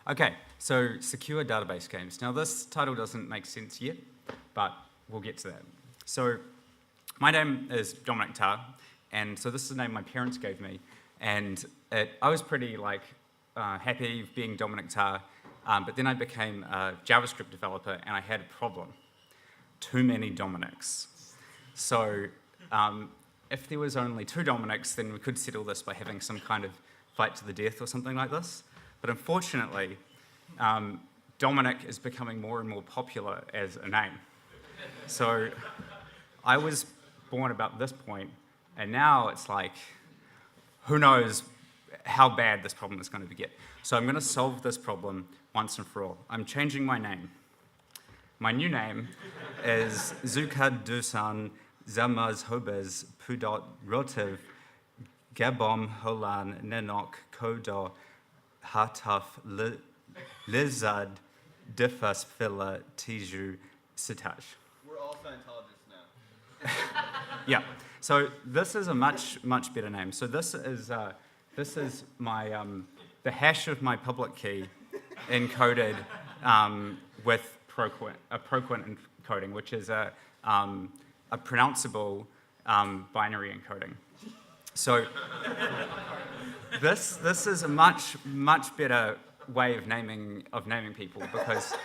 Okay, so secure database games. Now this title doesn't make sense yet, but we'll get to that. So my name is Dominic Tarr, and so this is the name my parents gave me, and I was pretty happy being Dominic Tarr, but then I became a JavaScript developer, and I had a problem. Too many Dominics. So if there was only 2 Dominics, then we could settle this by having some kind of fight to the death or something like this. But unfortunately, Dominic is becoming more and more popular as a name. So I was born about this point, and now it's like, who knows how bad this problem is going to get. So I'm going to solve this problem once and for all. I'm changing my name. My new name is Zuka Dusan Zamaz Hobez Pudot Rotiv Gabom Holan Nenok Kodo Hataf Lizard Diffas Fila Tiju Sitash. We're all Scientologists now. Yeah. So this is a much better name. So this is my the hash of my public key encoded with proquint encoding, which is a pronounceable binary encoding. So this is a much better way of naming people, because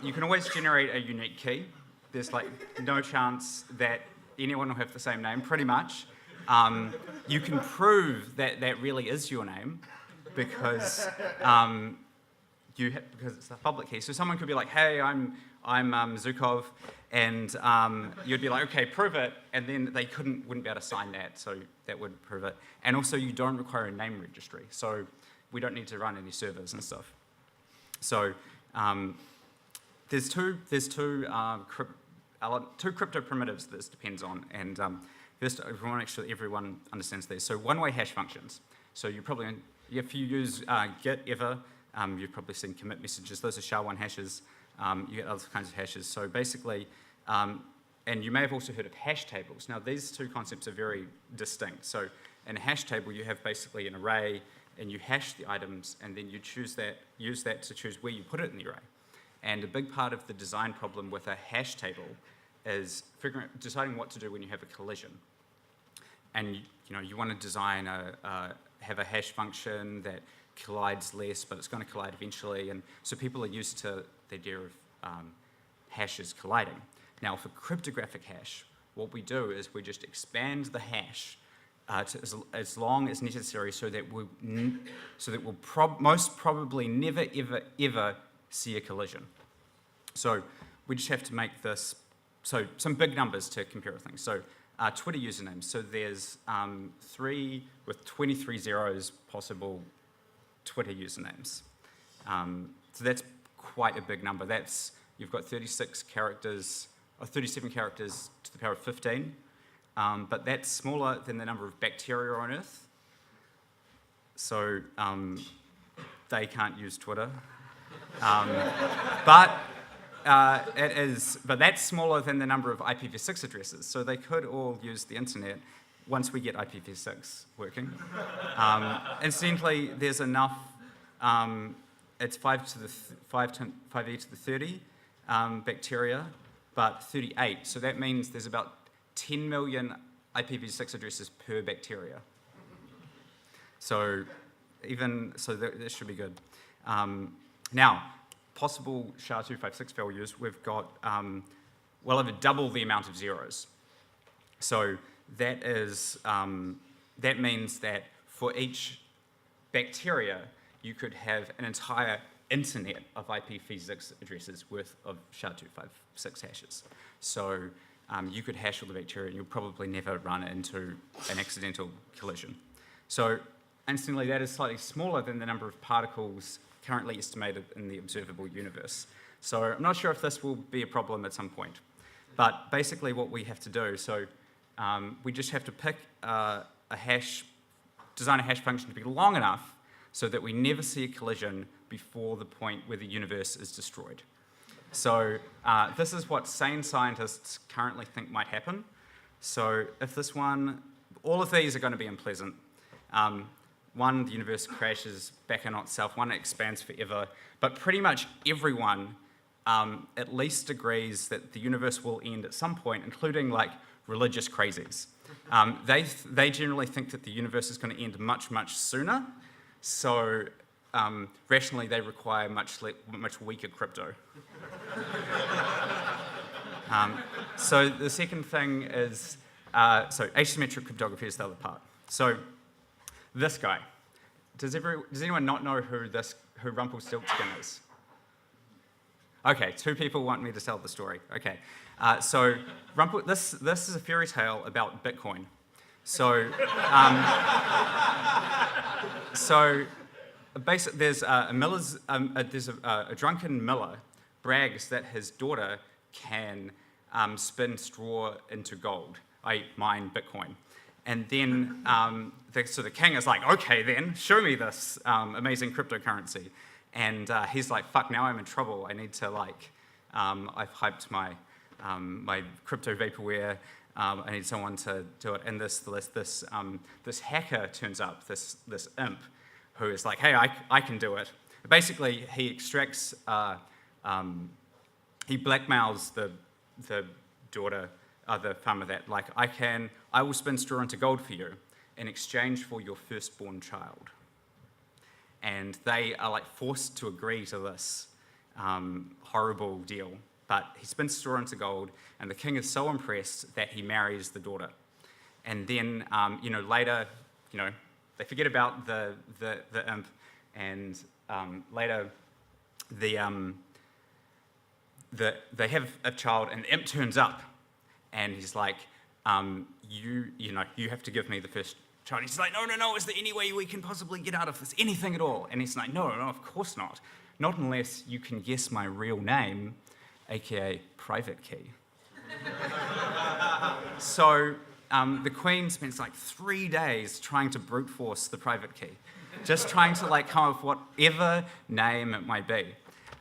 you can always generate a unique key. There's no chance that anyone will have the same name, pretty much. You can prove that that really is your name because because it's a public key. So someone could be like, "Hey, I'm Zukov," and you'd be like, "Okay, prove it," and then they wouldn't be able to sign that, so that would prove it. And also, you don't require a name registry, so we don't need to run any servers and stuff. So there's two crypto primitives that this depends on, and first, I want to make sure that everyone understands these. So one-way hash functions. So if you use Git ever, you've probably seen commit messages. Those are SHA-1 hashes. You get other kinds of hashes. So basically, and you may have also heard of hash tables. Now, these two concepts are very distinct. So in a hash table, you have basically an array, and you hash the items, and then you use that to choose where you put it in the array. And a big part of the design problem with a hash table is deciding what to do when you have a collision. And you want to have a hash function that collides less, but it's going to collide eventually. And so people are used to the idea of hashes colliding. Now, for cryptographic hash, what we do is we just expand the hash to as long as necessary, so that we'll most probably never ever see a collision. So we just have to make this, so some big numbers to compare with things. So Twitter usernames. So there's 3 with 23 zeros possible Twitter usernames. So that's quite a big number. You've got 36 characters, or 37 characters to the power of 15. But that's smaller than the number of bacteria on Earth. So they can't use Twitter. But that's smaller than the number of IPv6 addresses. So they could all use the internet once we get IPv6 working. Incidentally, there's enough. It's 5e to the 30 bacteria, but 38. So that means there's about 10 million IPv6 addresses per bacteria. So that should be good. Now, possible SHA-256 failures, we've got well over double the amount of zeros. So that means that for each bacteria, you could have an entire internet of IPv6 addresses worth of SHA-256 hashes. So you could hash all the bacteria, and you'll probably never run into an accidental collision. So instantly, that is slightly smaller than the number of particles currently estimated in the observable universe. So I'm not sure if this will be a problem at some point. But basically what we have to do, we just have to pick design a hash function to be long enough so that we never see a collision before the point where the universe is destroyed. So this is what sane scientists currently think might happen. So if all of these are going to be unpleasant. one, the universe crashes back in on itself, one, it expands forever, but pretty much everyone at least agrees that the universe will end at some point, including like religious crazies. They generally think that the universe is going to end much, much sooner, so rationally they require much weaker crypto. So the second thing is, so asymmetric cryptography is the other part. So this guy, does anyone not know who Rumpelstiltskin is? Okay, 2 people want me to tell the story. Okay, so this is a fairy tale about Bitcoin. So, basically, there's a drunken miller brags that his daughter can spin straw into gold, i.e. mine Bitcoin. And then, so the king is like, okay then, show me this amazing cryptocurrency. And he's like, fuck, now I'm in trouble. I need to I've hyped my crypto vaporware. I need someone to do it. And this hacker turns up, this imp, who is like, hey, I can do it. Basically, he extracts, he blackmails the daughter, the farmer that, like, I will spin straw into gold for you in exchange for your firstborn child. And they are like forced to agree to this horrible deal. But he spins straw into gold, and the king is so impressed that he marries the daughter. And then, later, they forget about the imp, and later they have a child, and the imp turns up, and he's like, you have to give me the first child. He's like, no, is there any way we can possibly get out of this? Anything at all? And he's like, no, of course not. Not unless you can guess my real name, aka private key. So the queen spends like 3 days trying to brute force the private key, just trying to come up with whatever name it might be,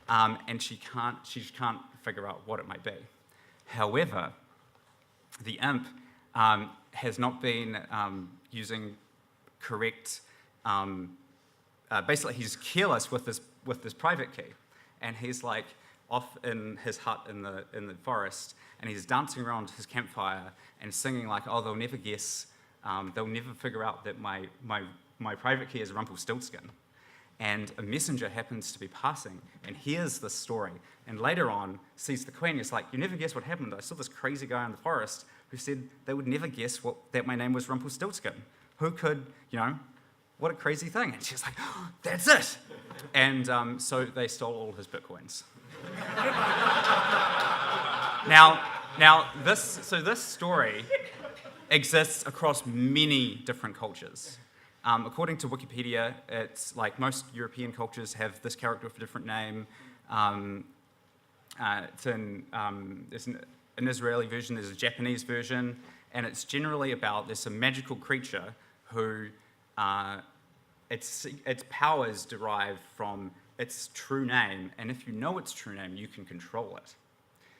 and she can't figure out what it might be. However, the imp has not been using correct. Basically, he's careless with this private key, and he's like off in his hut in the forest, and he's dancing around his campfire and singing like, "Oh, they'll never guess, they'll never figure out that my private key is Rumpelstiltskin." And a messenger happens to be passing and hears this story, and later on sees the queen. He's like, "You never guess what happened. I saw this crazy guy in the forest who said they would never guess that my name was Rumpelstiltskin. Who could, what a crazy thing." And she's like, "Oh, that's it." And so they stole all his bitcoins. Now this story exists across many different cultures. According to Wikipedia, it's like most European cultures have this character with a different name. There's an Israeli version, there's a Japanese version, and it's generally about there's a magical creature who its powers derive from its true name, and if you know its true name, you can control it.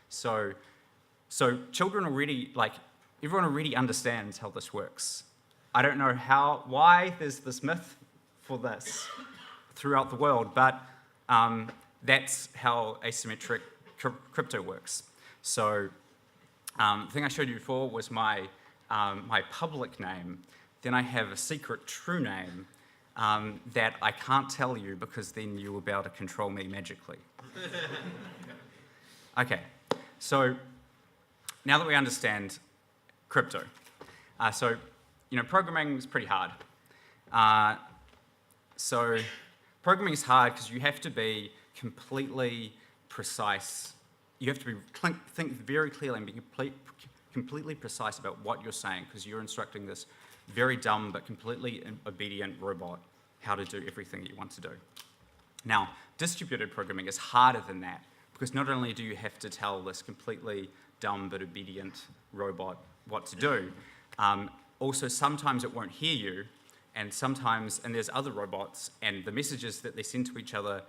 So children already, everyone already understands how this works. I don't know why there's this myth for this throughout the world, but that's how asymmetric crypto works. So the thing I showed you before was my public name. Then I have a secret true name that I can't tell you because then you will be able to control me magically. Okay, so now that we understand crypto, programming is pretty hard. So programming is hard because you have to be completely precise. You have to think very clearly and be completely precise about what you're saying, because you're instructing this very dumb but completely obedient robot how to do everything that you want to do. Now, distributed programming is harder than that, because not only do you have to tell this completely dumb but obedient robot what to do, also sometimes it won't hear you, and there's other robots, and the messages that they send to each other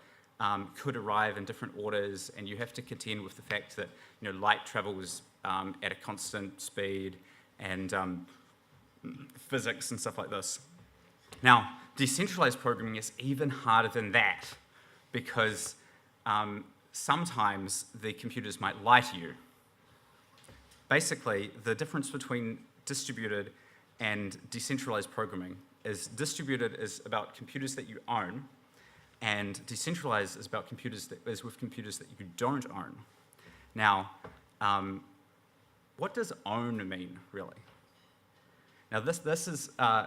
could arrive in different orders, and you have to contend with the fact that light travels at a constant speed, and physics and stuff like this. Now, Decentralized programming is even harder than that because sometimes the computers might lie to you. Basically, the difference between distributed and decentralized programming is distributed is about computers that you own, and decentralized is about computers that is with computers that you don't own. Now, what does own mean, really? Now, this is a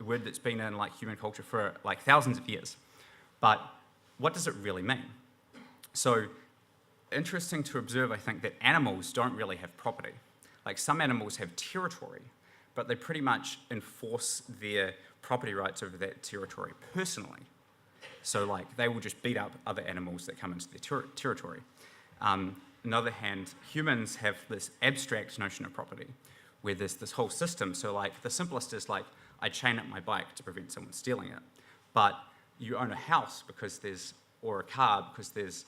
word that's been in like human culture for like thousands of years. But what does it really mean? So, interesting to observe, I think, that animals don't really have property. Like some animals have territory, but they pretty much enforce their property rights over that territory personally. So like they will just beat up other animals that come into their territory. On the other hand, humans have this abstract notion of property where there's this whole system. So like the simplest is like I chain up my bike to prevent someone stealing it. But you own a house or a car because there's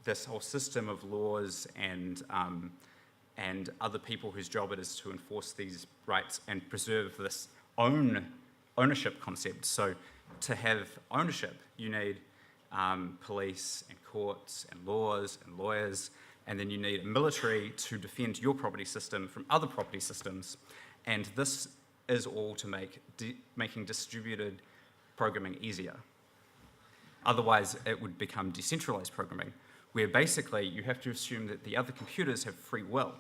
this whole system of laws and other people whose job it is to enforce these rights and preserve this ownership concept. So to have ownership, you need police and courts and laws and lawyers, and then you need a military to defend your property system from other property systems. And this is all to making distributed programming easier. Otherwise, it would become decentralized programming, where basically you have to assume that the other computers have free will.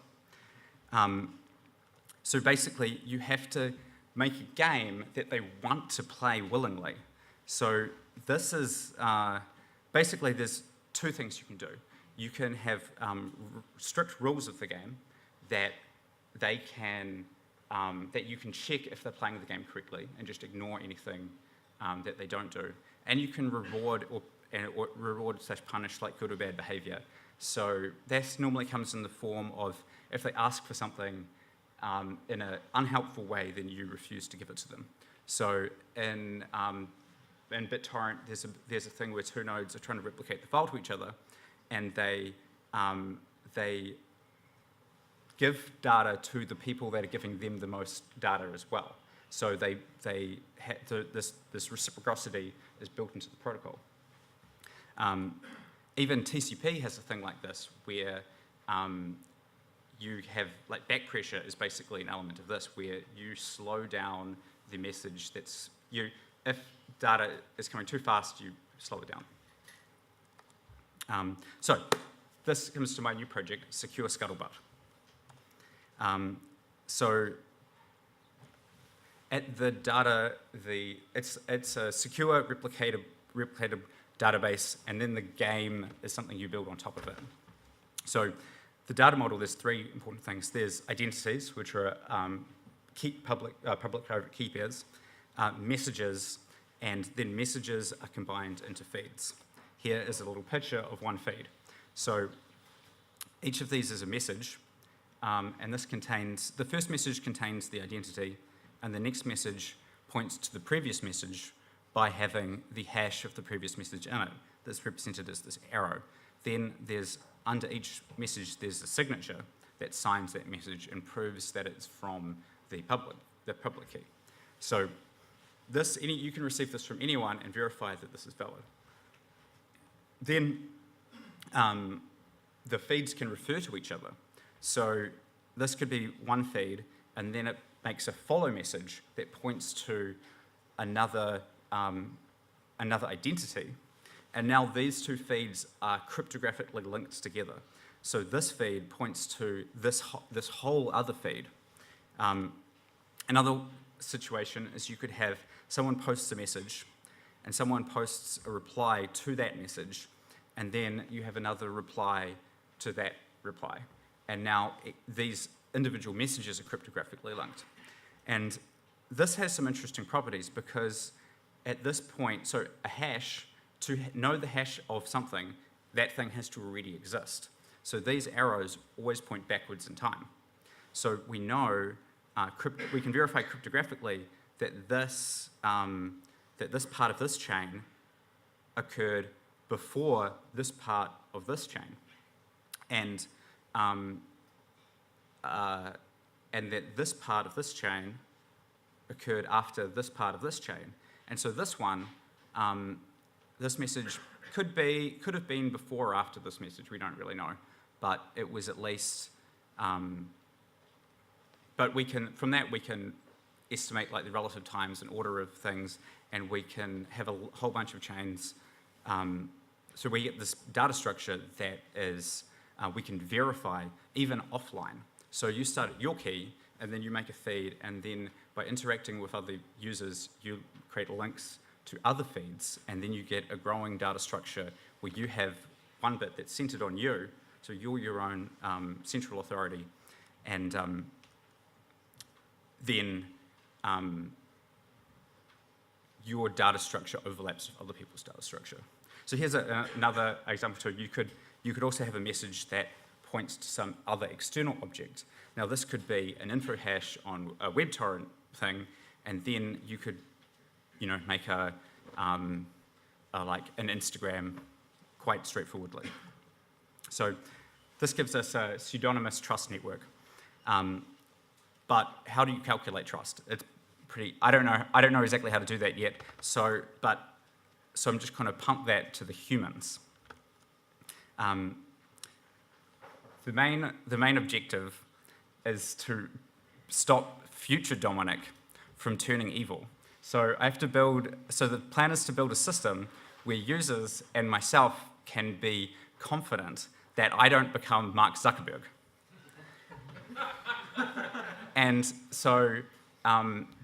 So basically, you have to make a game that they want to play willingly. So this is, basically there's two things you can do. You can have strict rules of the game that that you can check if they're playing the game correctly and just ignore anything that they don't do. And you can reward or punish like good or bad behavior. So this normally comes in the form of if they ask for something in an unhelpful way, then you refuse to give it to them. So in BitTorrent, there's a thing where two nodes are trying to replicate the file to each other, and they give data to the people that are giving them the most data as well. So this reciprocity is built into the protocol. Even TCP has a thing like this, where you have, like, back pressure is basically an element of this, where you slow down the message if data is coming too fast, you slow it down. So this comes to my new project, Secure Scuttlebutt. So at the data, it's a secure replicated database, and then the game is something you build on top of it. So the data model, there's three important things. There's identities, which are public-private key pairs, messages, and then messages are combined into feeds. Here is a little picture of one feed. So each of these is a message, and the first message contains the identity, and the next message points to the previous message by having the hash of the previous message in it. That's represented as this arrow. Then under each message, there's a signature that signs that message and proves that it's from the public key. So you can receive this from anyone and verify that this is valid. Then the feeds can refer to each other. So this could be one feed, and then it makes a follow message that points to another identity. And now these two feeds are cryptographically linked together. So this feed points to this whole other feed. Another situation is you could have someone posts a message, and someone posts a reply to that message, and then you have another reply to that reply. And now these individual messages are cryptographically linked. And this has some interesting properties because at this point, so a hash, to know the hash of something, that thing has to already exist. So these arrows always point backwards in time. So we know, we can verify cryptographically that this part of this chain occurred before this part of this chain. And that this part of this chain occurred after this part of this chain. And so this one, this message could have been before or after this message, we don't really know. But it was at least, but from that we can estimate like the relative times and order of things, and we can have a whole bunch of chains. So we get this data structure that is, we can verify even offline. So you start at your key, and then you make a feed, and then by interacting with other users, you create links to other feeds, and then you get a growing data structure where you have one bit that's centered on you, so you're your own central authority, and then your data structure overlaps with other people's data structure. So here's another example too. You could also have a message that points to some other external object. Now this could be an info hash on a web torrent thing, and then you could, make like an Instagram quite straightforwardly. So this gives us a pseudonymous trust network. But how do you calculate trust? It's pretty. I don't know exactly how to do that yet. So I'm just going to pump that to the humans. The main objective is to stop future Dominic from turning evil. So the plan is to build a system where users and myself can be confident that I don't become Mark Zuckerberg. And so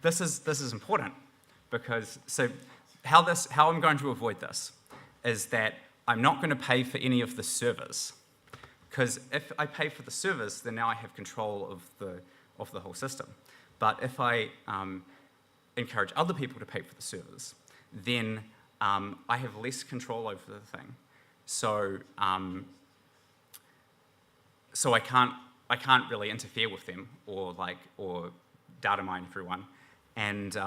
this is important because how I'm going to avoid this is that I'm not going to pay for any of the servers, because if I pay for the servers, then now I have control of the whole system. But if I encourage other people to pay for the servers, then I have less control over the thing. So I can't really interfere with them or data mine everyone, and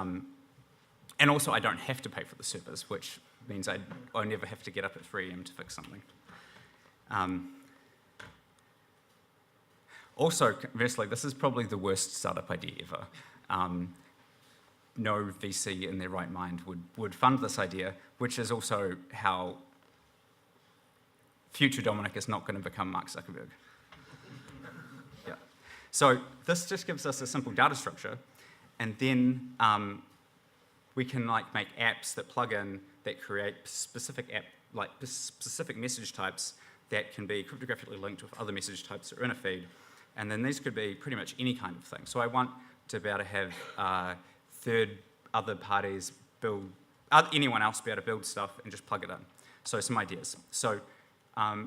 also I don't have to pay for the servers, which means I never have to get up at 3 AM to fix something. Also, conversely, this is probably the worst startup idea ever. No VC in their right mind would fund this idea, which is also how future Dominic is not going to become Mark Zuckerberg. Yeah. So this just gives us a simple data structure, and then we can make apps that plug in that create specific message types that can be cryptographically linked with other message types that are in a feed. And then these could be pretty much any kind of thing. So I want to be able to have other parties build, anyone else be able to build stuff and just plug it in. So some ideas. So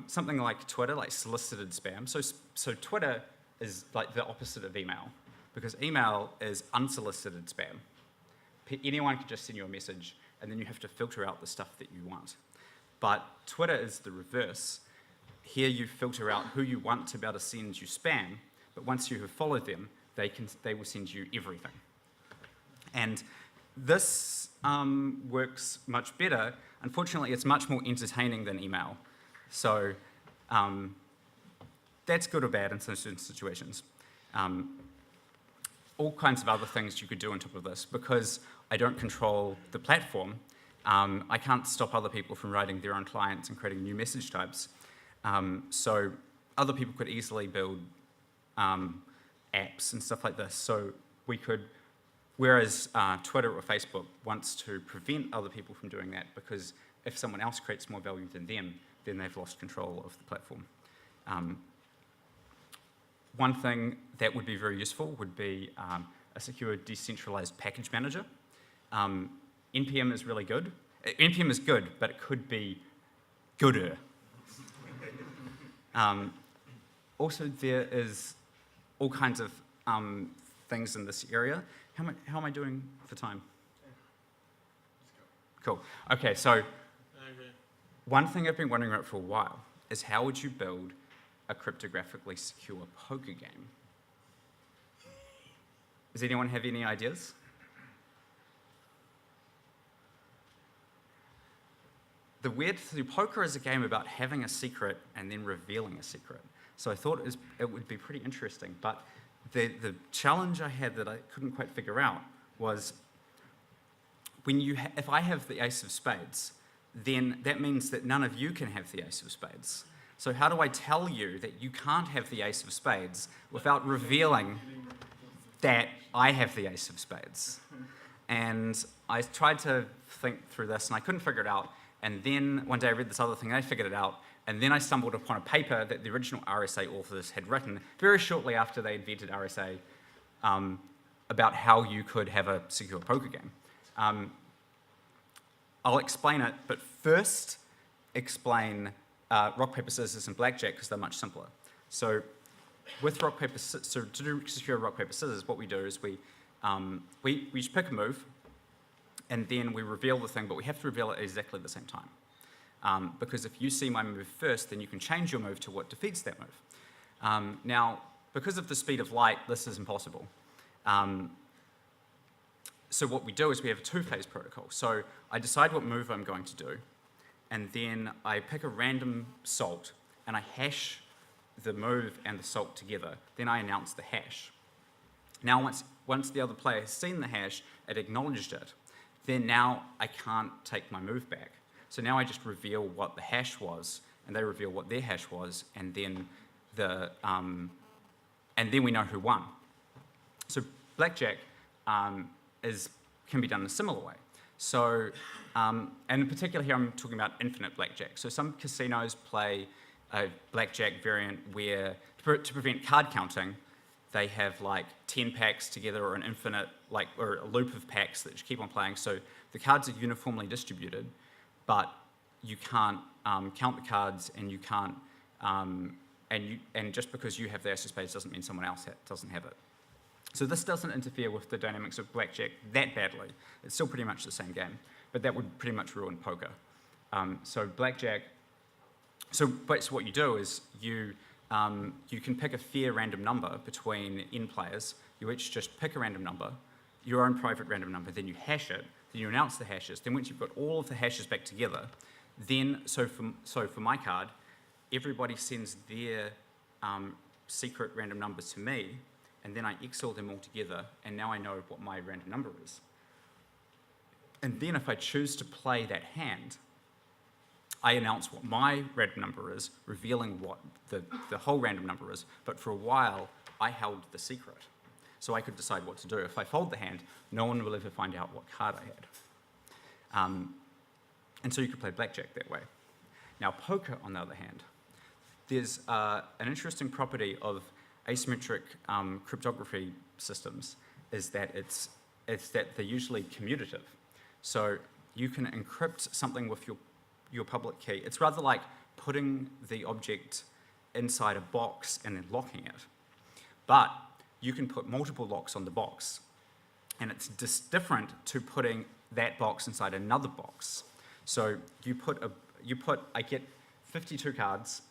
something like Twitter, like solicited spam. So Twitter is like the opposite of email, because email is unsolicited spam. Anyone can just send you a message, and then you have to filter out the stuff that you want. But Twitter is the reverse. Here you filter out who you want to be able to send you spam, but once you have followed them, they will send you everything. And this works much better. Unfortunately, it's much more entertaining than email. So that's good or bad in certain situations. All kinds of other things you could do on top of this. Because I don't control the platform, I can't stop other people from writing their own clients and creating new message types. So other people could easily build apps and stuff like this. So we could, whereas Twitter or Facebook wants to prevent other people from doing that, because if someone else creates more value than them, then they've lost control of the platform. One thing that would be very useful would be a secure decentralized package manager. NPM is really good. NPM is good, but it could be gooder. Also, there is all kinds of things in this area. How am I doing for time? Cool. Okay, so one thing I've been wondering about for a while is how would you build a cryptographically secure poker game? Does anyone have any ideas? The weird thing, poker is a game about having a secret and then revealing a secret. So I thought it would be pretty interesting, but the challenge I had that I couldn't quite figure out was if I have the ace of spades, then that means that none of you can have the ace of spades. So how do I tell you that you can't have the ace of spades without revealing that I have the ace of spades? And I tried to think through this, and I couldn't figure it out. And then one day I read this other thing, and I figured it out. And then I stumbled upon a paper that the original RSA authors had written very shortly after they invented RSA about how you could have a secure poker game. I'll explain it, but first explain rock, paper, scissors, and blackjack, because they're much simpler. So with rock, paper, so to do secure rock, paper, scissors, what we do is we just pick a move, and then we reveal the thing, but we have to reveal it at exactly the same time. Because if you see my move first, then you can change your move to what defeats that move. Now, because of the speed of light, this is impossible. So what we do is we have a two-phase protocol. So I decide what move I'm going to do, and then I pick a random salt, and I hash the move and the salt together. Then I announce the hash. Now, once the other player has seen the hash, it acknowledged it, then now I can't take my move back. So now I just reveal what the hash was, and they reveal what their hash was, and then we know who won. So blackjack can be done in a similar way. So, and in particular here I'm talking about infinite blackjack. So some casinos play a blackjack variant where, to prevent card counting, they have like 10 packs together, or an infinite, or a loop of packs that you keep on playing. So the cards are uniformly distributed, but you can't count the cards, and you can't, and just because you have the ace of spades doesn't mean someone else doesn't have it. So this doesn't interfere with the dynamics of blackjack that badly. It's still pretty much the same game, but that would pretty much ruin poker. So blackjack. So what you do is you can pick a fair random number between n players. You each just pick a random number, your own private random number, then you hash it, then you announce the hashes. Then once you've got all of the hashes back together, then, so for my card, everybody sends their secret random numbers to me, and then I XOR them all together, and now I know what my random number is. And then if I choose to play that hand, I announce what my random number is, revealing what the whole random number is, but for a while, I held the secret. So I could decide what to do. If I fold the hand, no one will ever find out what card I had. And so you could play blackjack that way. Now, poker, on the other hand, there's an interesting property of asymmetric cryptography systems is that they're usually commutative. So you can encrypt something with your public key. It's rather like putting the object inside a box and then locking it. But you can put multiple locks on the box. And it's different to putting that box inside another box. So I get 52 cards,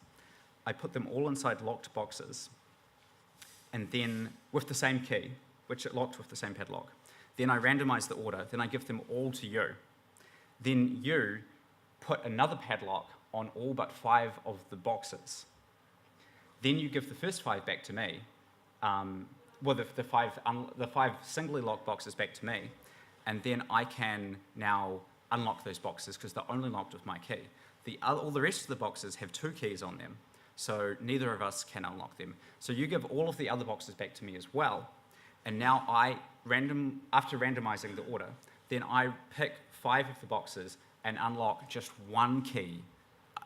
I put them all inside locked boxes, and then with the same key, which it locked with the same padlock. Then I randomize the order, then I give them all to you. Then you put another padlock on all but 5 of the boxes. Then you give the first 5 back to me, the 5 singly locked boxes back to me, and then I can now unlock those boxes because they're only locked with my key. All the rest of the boxes have 2 keys on them, so neither of us can unlock them. So you give all of the other boxes back to me as well, and now after randomizing the order, then I pick 5 of the boxes and unlock just one key,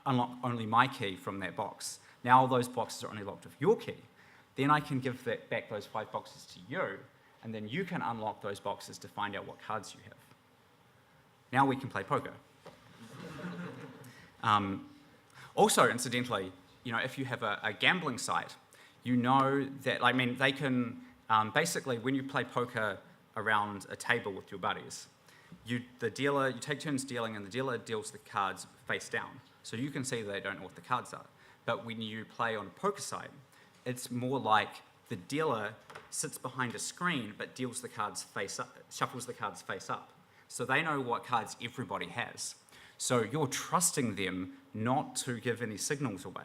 unlock only my key from that box. Now all those boxes are only locked with your key. Then I can give back those 5 boxes to you, and then you can unlock those boxes to find out what cards you have. Now we can play poker. Also, incidentally, if you have a gambling site, you know that, they can, basically, when you play poker around a table with your buddies, you take turns dealing, and the dealer deals the cards face down. So you can see they don't know what the cards are. But when you play on a poker site, it's more like the dealer sits behind a screen but deals the cards face up, shuffles the cards face up. So they know what cards everybody has. So you're trusting them not to give any signals away.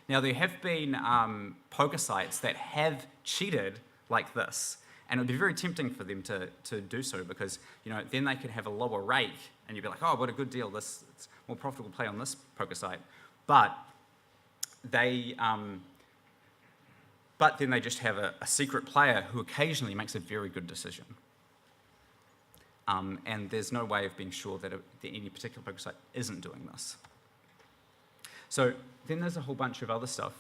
Now, there have been poker sites that have cheated like this, And it would be very tempting for them to do so because, then they could have a lower rake and you'd be like, oh, what a good deal. It's more profitable to play on this poker site. But then they just have a secret player who occasionally makes a very good decision. And there's no way of being sure that any particular poker site isn't doing this. So then there's a whole bunch of other stuff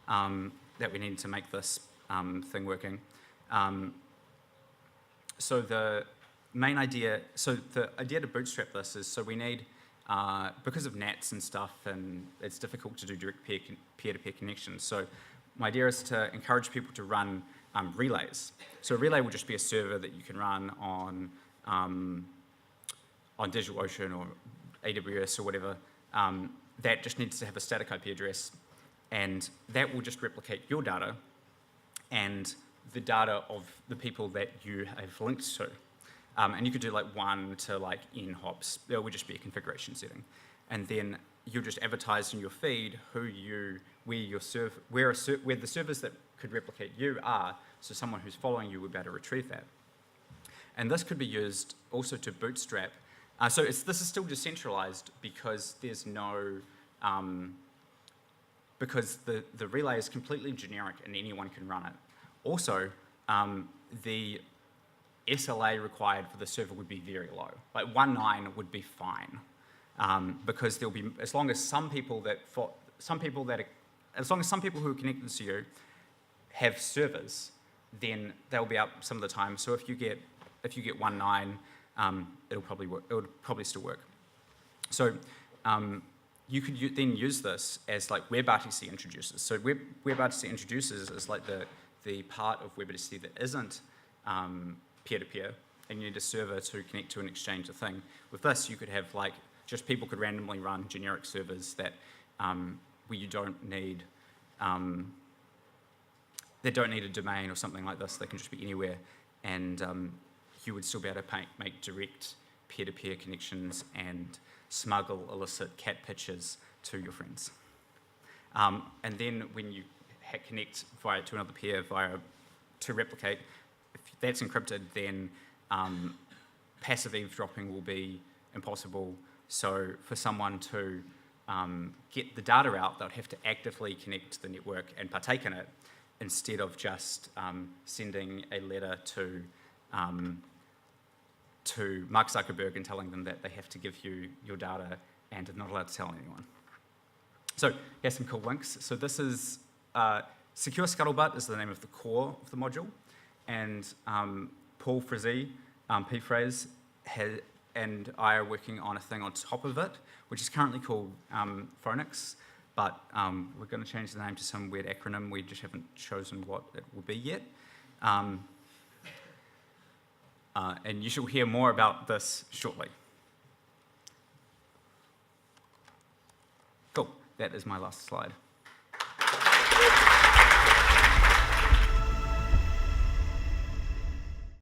that we need to make this thing working. So the idea to bootstrap this is, so we need, because of NATs and stuff, and it's difficult to do direct peer-to-peer connections. So my idea is to encourage people to run relays. So a relay will just be a server that you can run on DigitalOcean or AWS or whatever. That just needs to have a static IP address, and that will just replicate your data and the data of the people that you have linked to. And you could do like 1 to like n hops. There would just be a configuration setting. And then you'll just advertise in your feed where the servers that could replicate you are, so someone who's following you would be able to retrieve that. And this could be used also to bootstrap. So this is still decentralized because there's no, because the relay is completely generic and anyone can run it. Also, the SLA required for the server would be very low. Like 1.9 would be fine, because there'll be, as long as some people who are connected to you have servers, then they'll be up some of the time. So if you get 1.9, it'll probably work. It would probably still work. So you could then use this as like WebRTC introducers. So WebRTC introducers is like the part of WebRTC that isn't peer-to-peer, and you need a server to connect to and exchange a thing. With this, you could have like, just people could randomly run generic servers that where you don't need, they don't need a domain or something like this. They can just be anywhere, and you would still be able to make direct peer-to-peer connections and smuggle illicit cat pictures to your friends. And then when you connect to another peer to replicate, if that's encrypted, then passive eavesdropping will be impossible. So for someone to get the data out, they'll have to actively connect to the network and partake in it, instead of just sending a letter to Mark Zuckerberg and telling them that they have to give you your data and are not allowed to tell anyone. So here's some cool links. So this is Secure Scuttlebutt is the name of the core of the module, and Paul Frazee, P-Phrase, and I are working on a thing on top of it, which is currently called Phonics, but we're going to change the name to some weird acronym. We just haven't chosen what it will be yet. And you shall hear more about this shortly. Cool, that is my last slide.